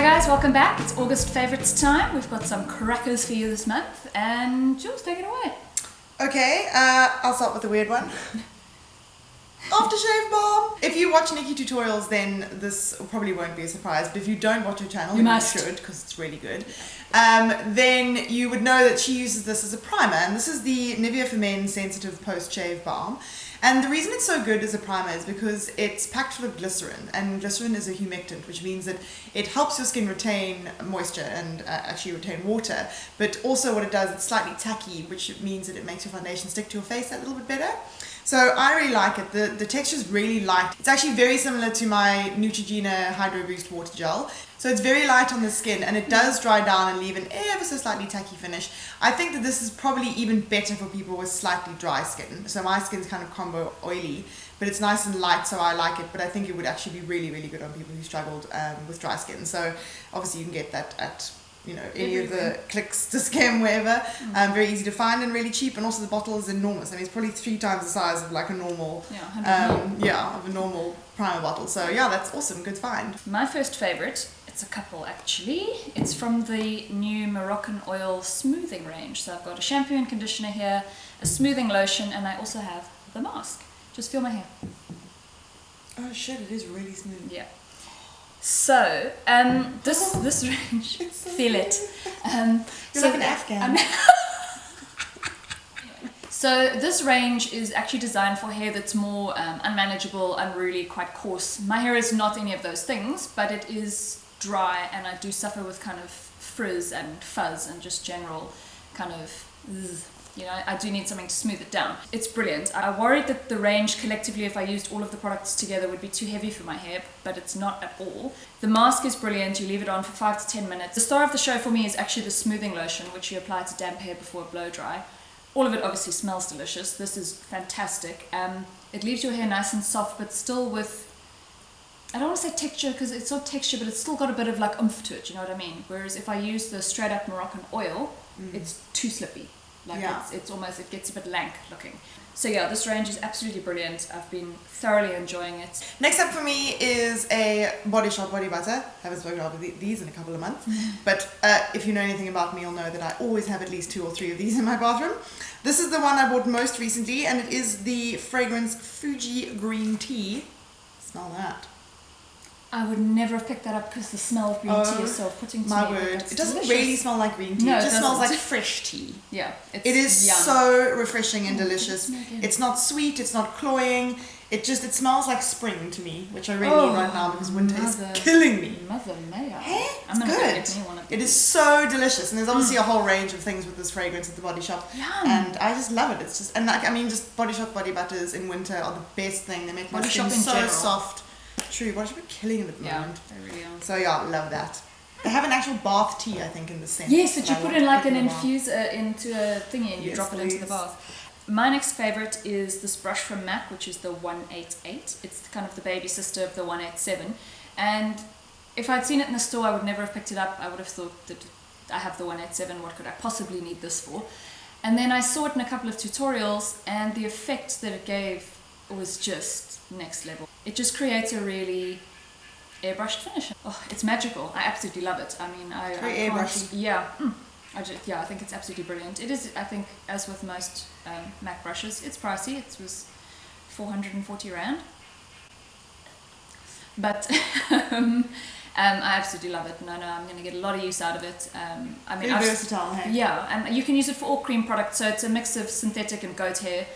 guys, welcome back. It's August favourites time. We've got some crackers for you this month, and Jules, take it away. Okay, I'll start with the weird one. Aftershave balm. If you watch Nikki tutorials, then this probably won't be a surprise, but if you don't watch her channel, you should, because it's really good. Then you would know that she uses this as a primer, and this is the Nivea for Men Sensitive Post-Shave Balm. And the reason it's so good as a primer is because it's packed full of glycerin, and glycerin is a humectant, which means that it helps your skin retain moisture and actually retain water. But also what it does, it's slightly tacky, which means that it makes your foundation stick to your face a little bit better. So I really like it. The texture is really light. It's actually very similar to my Neutrogena Hydro Boost Water Gel. So it's very light on the skin, and it does dry down and leave an ever so slightly tacky finish. I think that this is probably even better for people with slightly dry skin. So my skin's kind of combo oily, but it's nice and light, so I like it. But I think it would actually be really, really good on people who struggled with dry skin. So obviously you can get that at any of the clicks to skim, wherever. Very easy to find and really cheap, and also the bottle is enormous. I mean, it's probably 3 times the size of like a normal, of a normal primer bottle. So yeah, that's awesome, good find. My first favourite, it's a couple actually. It's from the new Moroccan Oil smoothing range. So I've got a shampoo and conditioner here, a smoothing lotion, and I also have the mask. Just feel my hair. Oh shit, it is really smooth. Yeah. So, this range, so feel it. You're like an Afghan. So this range is actually designed for hair that's more unmanageable, unruly, quite coarse. My hair is not any of those things, but it is dry, and I do suffer with kind of frizz and fuzz and just general kind of I do need something to smooth it down. It's brilliant. I worried that the range collectively, if I used all of the products together, would be too heavy for my hair, but it's not at all. The mask is brilliant. You leave it on for 5 to 10 minutes. The star of the show for me is actually the smoothing lotion, which you apply to damp hair before blow dry. All of it obviously smells delicious. This is fantastic. It leaves your hair nice and soft, but still with, I don't want to say texture, because it's not texture, but it's still got a bit of like oomph to it, you know what I mean? Whereas if I use the straight up Moroccan oil, it's too slippy. Like it's almost, it gets a bit lank looking. So yeah, this range is absolutely brilliant. I've been thoroughly enjoying it. Next up for me is a Body Shop body butter. Haven't spoken about these in a couple of months. But if you know anything about me, you'll know that I always have at least 2 or 3 of these in my bathroom. This is the one I bought most recently, and it is the fragrance Fuji Green Tea. Smell that. I would never have picked that up because the smell of green tea is so putting to me. My word. It doesn't really smell like green tea. No, it just smells like fresh tea. Yeah. It is yum. so refreshing and delicious. It's not sweet, it's not cloying. It smells like spring to me, which I really need right now because winter is killing me. Mother Maya. Hey, I'm it's gonna good. get me one of these. It is so delicious, and there's obviously a whole range of things with this fragrance at the Body Shop. Yum. And I just love it. It's just, and like, I mean, just Body Shop body butters in winter are the best thing. They make my skin so soft. True, Body Shop are killing it at the moment. They really are. So yeah, love that. They have an actual bath tea, I think, in the scent. Yes, that you put in like an infuser into a thingy and you drop it into the bath. My next favourite is this brush from MAC, which is the 188. It's kind of the baby sister of the 187. And if I'd seen it in the store, I would never have picked it up. I would have thought that I have the 187, what could I possibly need this for? And then I saw it in a couple of tutorials, and the effect that it gave was just next level. It just creates a really airbrushed finish. Oh, it's magical. I absolutely love it. I mean, I airbrushy. Yeah. I think it's absolutely brilliant. It is, I think, as with most MAC brushes, it's pricey. It was 440 Rand. But I absolutely love it. No, I'm going to get a lot of use out of it. I mean, very versatile, hey? Yeah, and you can use it for all cream products. So it's a mix of synthetic and goat hair.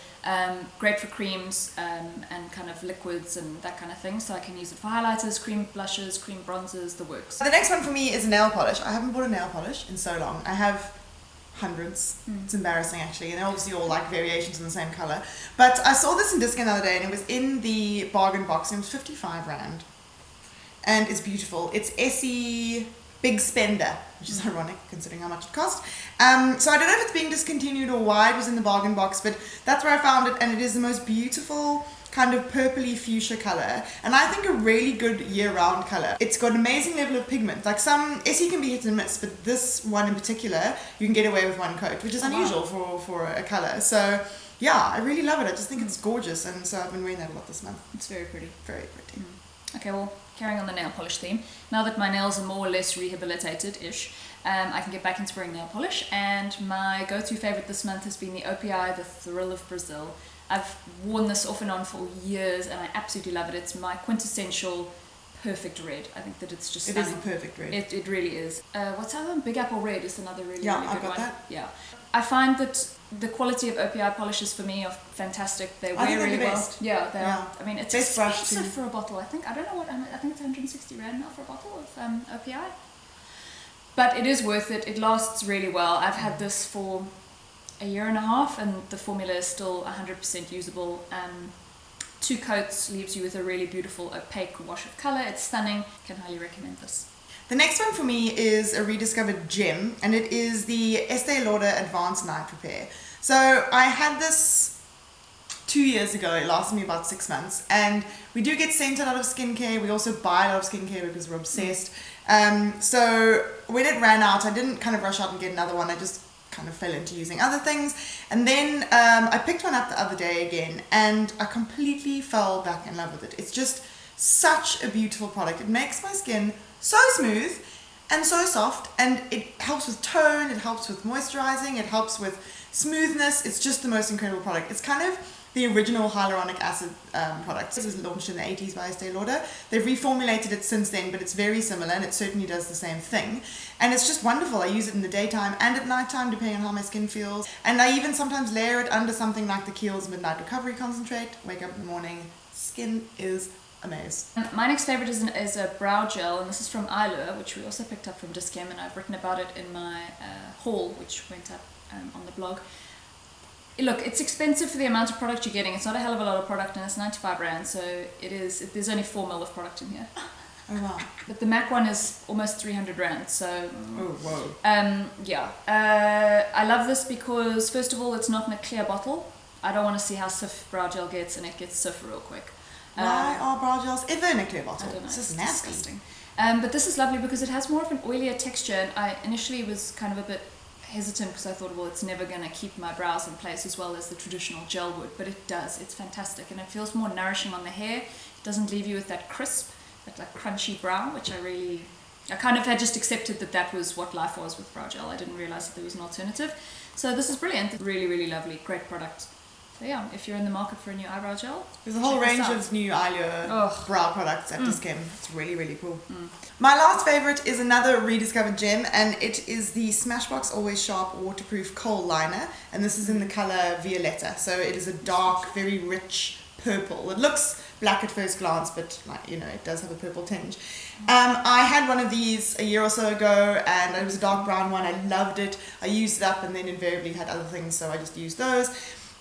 Great for creams and kind of liquids and that kind of thing. So I can use it for highlighters, cream blushes, cream bronzers, the works. The next one for me is a nail polish. I haven't bought a nail polish in so long. I have hundreds. It's embarrassing actually, and they're obviously all like variations in the same colour. But I saw this in discount the other day, and it was in the bargain box, and it was 55 Rand. And it's beautiful. It's Essie Big Spender, which is ironic considering how much it cost. So I don't know if it's being discontinued or why it was in the bargain box, but that's where I found it, and it is the most beautiful kind of purpley fuchsia color, and I think a really good year-round color. It's got an amazing level of pigment. Like some Essie can be hit and miss, but this one in particular, you can get away with one coat, which is unusual for a color. So yeah, I really love it. I just think it's gorgeous, and so I've been wearing that a lot this month. It's very pretty. Very pretty. Okay, well, carrying on the nail polish theme, now that my nails are more or less rehabilitated-ish, I can get back into wearing nail polish, and my go-to favourite this month has been the OPI, the Thrill of Brazil. I've worn this off and on for years, and I absolutely love it. It's my quintessential perfect red. I think that it's just It stunning. is a perfect red. It really is. What's the other one? Big Apple Red is another really, Yeah, really good I've got one. that. Yeah. I find that the quality of OPI polishes for me are fantastic. They wear really well. Best. Yeah, they are. I mean, it's best brush expensive too. for a bottle. I think it's 160 rand now for a bottle of OPI. But it is worth it. It lasts really well. I've had this for a year and a half, and the formula is still 100% usable. 2 coats leaves you with a really beautiful opaque wash of colour. It's stunning. Can highly recommend this. The next one for me is a rediscovered gem, and it is the Estee Lauder Advanced Night Repair. So I had this 2 years ago. It lasted me about 6 months, and we do get sent a lot of skincare. We also buy a lot of skincare because we're obsessed. So when it ran out, I didn't kind of rush out and get another one. I just kind of fell into using other things, and then I picked one up the other day again, and I completely fell back in love with it. It's just such a beautiful product. It makes my skin so smooth and so soft, and it helps with tone, it helps with moisturizing, it helps with smoothness. It's just the most incredible product. It's kind of the original hyaluronic acid product. This was launched in the 80s by Estee Lauder. They've reformulated it since then, but it's very similar, and it certainly does the same thing. And it's just wonderful. I use it in the daytime and at nighttime, depending on how my skin feels. And I even sometimes layer it under something like the Kiehl's Midnight Recovery Concentrate. Wake up in the morning, skin is amazing. My next favourite is a brow gel, and this is from Eyeliner, which we also picked up from Discam, and I've written about it in my haul, which went up on the blog. Look, it's expensive for the amount of product you're getting. It's not a hell of a lot of product, and it's 95 rand, so there's only 4 ml of product in here. Oh wow. But the MAC one is almost 300 rand, so... Oh, whoa. Yeah. I love this because, first of all, it's not in a clear bottle. I don't want to see how stiff brow gel gets, and it gets stiff real quick. Why are brow gels ever in a clear bottle? I don't know. It's just It's nasty. disgusting. But this is lovely because it has more of an oilier texture, and I initially was kind of a bit hesitant because I thought, well, it's never going to keep my brows in place as well as the traditional gel would, but it does. It's fantastic, and it feels more nourishing on the hair. It doesn't leave you with that crisp, that like crunchy brow, which I kind of had just accepted that was what life was with brow gel. I didn't realize that there was an alternative. So this is brilliant. Really, really lovely. Great product. So yeah, if you're in the market for a new eyebrow gel, there's a whole check this range out. of new Eyeliner brow products at Discam. It's really, really cool. My last favorite is another rediscovered gem, and it is the Smashbox Always Sharp Waterproof Kohl Liner, and this is in the color Violetta. So it is a dark, very rich purple. It looks black at first glance, but it does have a purple tinge. I had one of these a year or so ago, and it was a dark brown one. I loved it. I used it up, and then invariably had other things, so I just used those.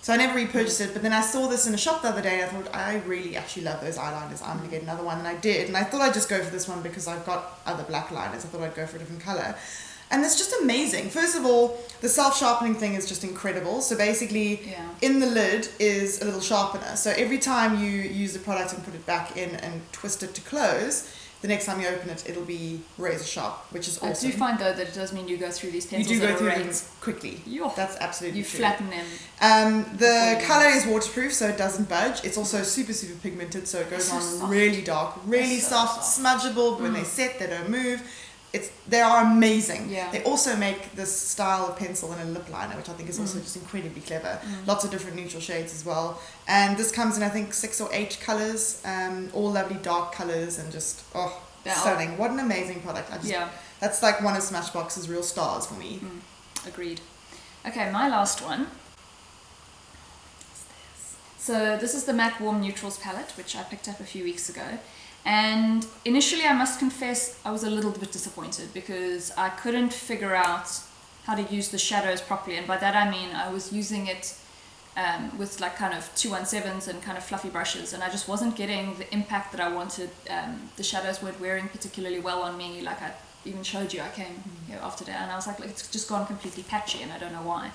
So I never repurchased it, but then I saw this in a shop the other day, and I thought, I really actually love those eyeliners. I'm going to get another one, and I did. And I thought I'd just go for this one because I've got other black liners. I thought I'd go for a different color. And it's just amazing. First of all, the self-sharpening thing is just incredible. So basically, in the lid is a little sharpener. So every time you use the product and put it back in and twist it to close, the next time you open it, it'll be razor sharp, which is awesome. I do find, though, that it does mean you go through these pencils You do go at through a them rate. quickly. Yo. That's absolutely You true. flatten them. The colour is waterproof, so it doesn't budge. It's also super, super pigmented, so it goes So on soft. really dark, really So soft, soft. smudgeable. When they set, they don't move. They are amazing. Yeah. They also make this style of pencil in a lip liner, which I think is also just incredibly clever. Lots of different neutral shades as well. And this comes in, I think, 6 or 8 colours, all lovely dark colours, and just, stunning. What an amazing product. That's like one of Smashbox's real stars for me. Agreed. Okay, my last one. So this is the MAC Warm Neutrals palette, which I picked up a few weeks ago. And initially, I must confess, I was a little bit disappointed because I couldn't figure out how to use the shadows properly. And by that I mean I was using it with like kind of 217s and kind of fluffy brushes, and I just wasn't getting the impact that I wanted. The shadows weren't wearing particularly well on me. Like I even showed you, I came here after that, and I was like it's just gone completely patchy, and I don't know why.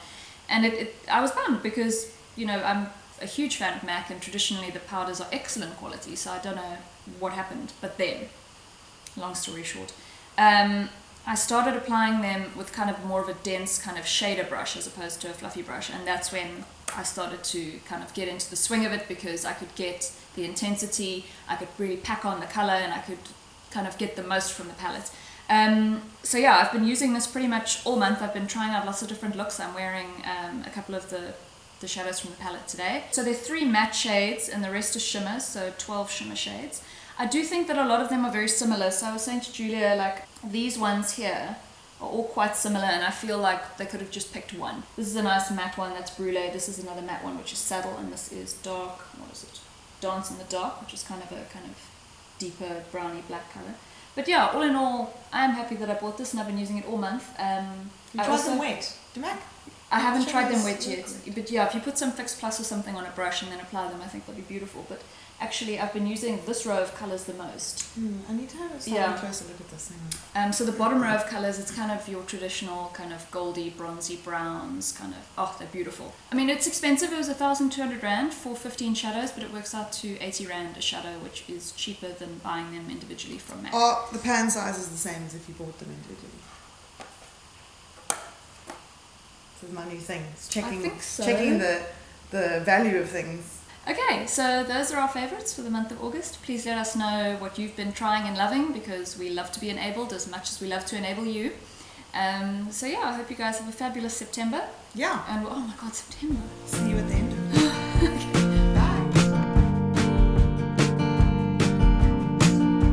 And I was bummed because I'm a huge fan of MAC, and traditionally the powders are excellent quality, so I don't know what happened. But then, long story short, I started applying them with kind of more of a dense kind of shader brush as opposed to a fluffy brush, and that's when I started to kind of get into the swing of it because I could get the intensity, I could really pack on the color, and I could kind of get the most from the palette. So yeah, I've been using this pretty much all month. I've been trying out lots of different looks. I'm wearing a couple of the shadows from the palette today. So there are 3 matte shades and the rest are shimmers, so 12 shimmer shades. I do think that a lot of them are very similar. So I was saying to Julia, like, these ones here are all quite similar, and I feel like they could have just picked one. This is a nice matte one, that's Brulee. This is another matte one, which is Saddle, and this is dark, what is it? Dance in the Dark, which is kind of deeper browny black color. But yeah, all in all, I am happy that I bought this and I've been using it all month. You tried them wet, Mac? I haven't tried them wet yet, but yeah, if you put some Fix Plus or something on a brush and then apply them, I think they'll be beautiful. But actually, I've been using this row of colours the most. I need to have a slightly closer look at this thing. So the bottom row of colours, it's kind of your traditional kind of goldy, bronzy browns, kind of, oh, they're beautiful. I mean, it's expensive. It was 1,200 Rand for 15 shadows, but it works out to 80 Rand a shadow, which is cheaper than buying them individually from MAC. Oh, the pan size is the same as if you bought them individually. This is my new thing. It's checking the value of things. Okay, so those are our favourites for the month of August. Please let us know what you've been trying and loving, because we love to be enabled as much as we love to enable you. So yeah, I hope you guys have a fabulous September. Yeah. And oh my god, September. See you at the end. Okay.